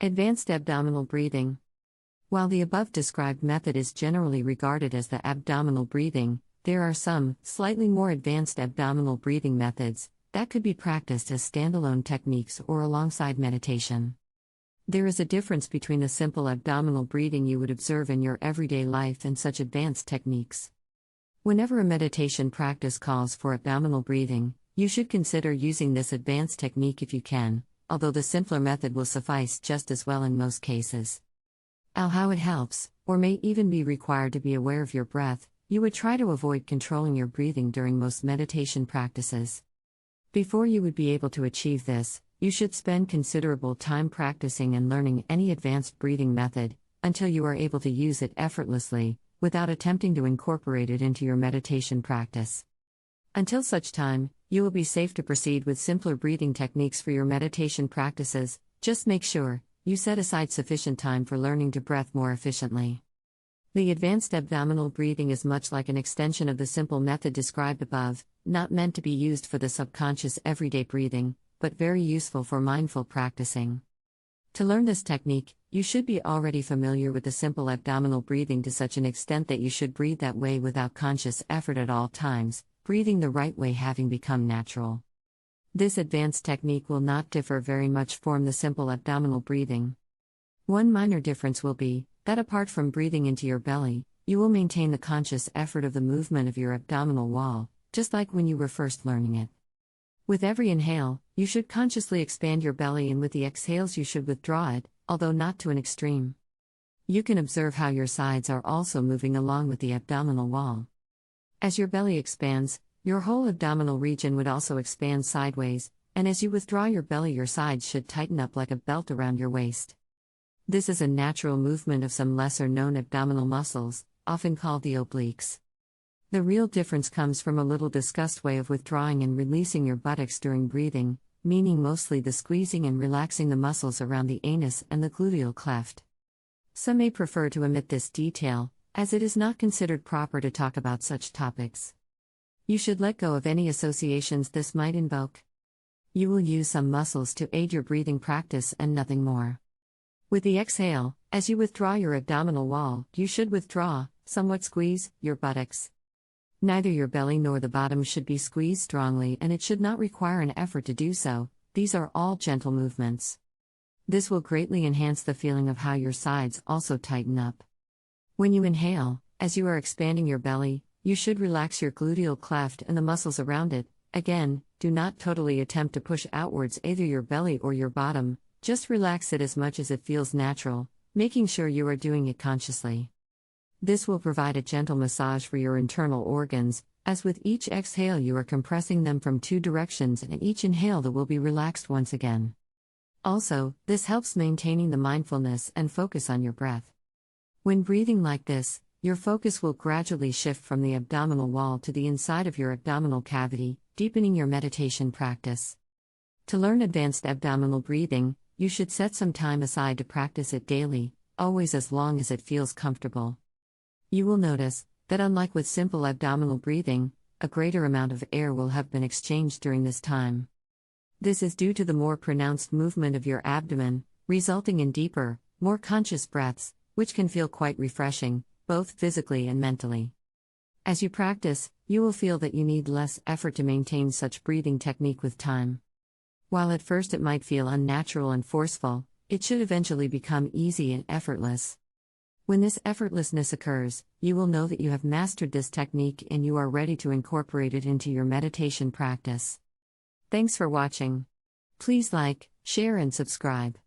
Advanced abdominal breathing. While the above-described method is generally regarded as the abdominal breathing, there are some, slightly more advanced abdominal breathing methods that could be practiced as standalone techniques or alongside meditation. There is a difference between the simple abdominal breathing you would observe in your everyday life and such advanced techniques. Whenever a meditation practice calls for abdominal breathing, you should consider using this advanced technique if you can, although the simpler method will suffice just as well in most cases. Alhough it helps, or may even be required to be aware of your breath, you would try to avoid controlling your breathing during most meditation practices. Before you would be able to achieve this, you should spend considerable time practicing and learning any advanced breathing method, until you are able to use it effortlessly, without attempting to incorporate it into your meditation practice. Until such time, you will be safe to proceed with simpler breathing techniques for your meditation practices. Just make sure you set aside sufficient time for learning to breathe more efficiently. The advanced abdominal breathing is much like an extension of the simple method described above, not meant to be used for the subconscious everyday breathing, but very useful for mindful practicing. To learn this technique, you should be already familiar with the simple abdominal breathing to such an extent that you should breathe that way without conscious effort at all times, breathing the right way having become natural. This advanced technique will not differ very much from the simple abdominal breathing. One minor difference will be that apart from breathing into your belly, you will maintain the conscious effort of the movement of your abdominal wall, just like when you were first learning it. With every inhale, you should consciously expand your belly, and with the exhales you should withdraw it, although not to an extreme. You can observe how your sides are also moving along with the abdominal wall. As your belly expands, your whole abdominal region would also expand sideways, and as you withdraw your belly, your sides should tighten up like a belt around your waist. This is a natural movement of some lesser-known abdominal muscles, often called the obliques. The real difference comes from a little discussed way of withdrawing and releasing your buttocks during breathing, meaning mostly the squeezing and relaxing the muscles around the anus and the gluteal cleft. Some may prefer to omit this detail, as it is not considered proper to talk about such topics. You should let go of any associations this might invoke. You will use some muscles to aid your breathing practice and nothing more. With the exhale, as you withdraw your abdominal wall, you should withdraw, somewhat squeeze, your buttocks. Neither your belly nor the bottom should be squeezed strongly, and it should not require an effort to do so. These are all gentle movements. This will greatly enhance the feeling of how your sides also tighten up. When you inhale, as you are expanding your belly, you should relax your gluteal cleft and the muscles around it. Again, do not totally attempt to push outwards either your belly or your bottom, just relax it as much as it feels natural, making sure you are doing it consciously. This will provide a gentle massage for your internal organs, as with each exhale you are compressing them from two directions, and each inhale that will be relaxed once again. Also, this helps maintaining the mindfulness and focus on your breath. When breathing like this, your focus will gradually shift from the abdominal wall to the inside of your abdominal cavity, deepening your meditation practice. To learn advanced abdominal breathing, you should set some time aside to practice it daily, always as long as it feels comfortable. You will notice that unlike with simple abdominal breathing, a greater amount of air will have been exchanged during this time. This is due to the more pronounced movement of your abdomen, resulting in deeper, more conscious breaths, which can feel quite refreshing, both physically and mentally. As you practice, you will feel that you need less effort to maintain such breathing technique with time. While at first it might feel unnatural and forceful, it should eventually become easy and effortless. When this effortlessness occurs, you will know that you have mastered this technique and you are ready to incorporate it into your meditation practice. Thanks for watching. Please like, share and subscribe.